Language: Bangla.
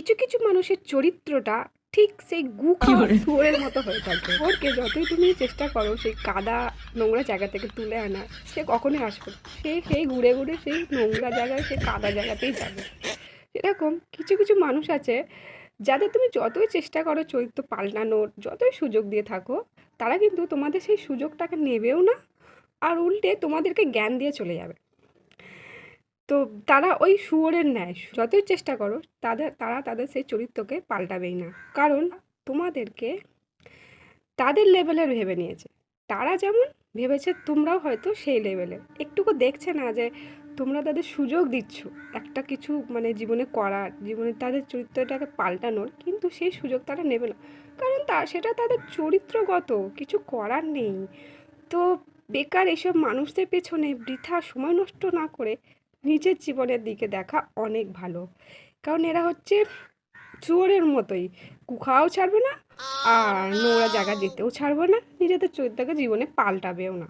কিছু কিছু মানুষের চরিত্রটা ঠিক সেই গু খাওয়া শুয়োরের মতো হয়ে থাকে। ওরকে যতই তুমি চেষ্টা করো সেই কাদা নোংরা জায়গা থেকে তুলে আনা, সে কখনোই আসবে না। সে সেই ঘুরে ঘুরে সেই নোংরা জায়গায় সেই কাদা জায়গাতেই যাবে। এরকম কিছু কিছু মানুষ আছে যাদের তুমি যতই চেষ্টা করো চরিত্র পাল্টানোর, যতই সুযোগ দিয়ে থাকো, তারা কিন্তু তোমাদের সেই সুযোগটাকে নেবেও না, আর উল্টে তোমাদেরকে জ্ঞান দিয়ে চলে যাবে। তো তারা ওই শুয়োরের ন্যায় যতই চেষ্টা করো, তারা তাদের সেই চরিত্রকে পাল্টাবেই না। কারণ তোমাদেরকে তাদের লেভেলের ভেবে নিয়েছে। তারা যেমন ভেবেছে তোমরাও হয়তো সেই লেভেলের। একটুকু দেখছে না যে তোমরা তাদের সুযোগ দিচ্ছ একটা কিছু মানে জীবনে করার, জীবনে তাদের চরিত্রটাকে পাল্টানোর, কিন্তু সেই সুযোগ তারা নেবে না। কারণ সেটা তাদের চরিত্রগত, কিছু করার নেই। তো বেকার এসব মানুষদের পেছনে বৃথা সময় নষ্ট না করে নিজের জীবনের দিকে দেখা অনেক ভালো। কারণ এরা হচ্ছে চোরের মতোই, কুখাও ছাড়বে না আর নোংরা জায়গা যেতেও ছাড়বে না, নিজেদের চরিত্রকে জীবনে পাল্টাবেও না।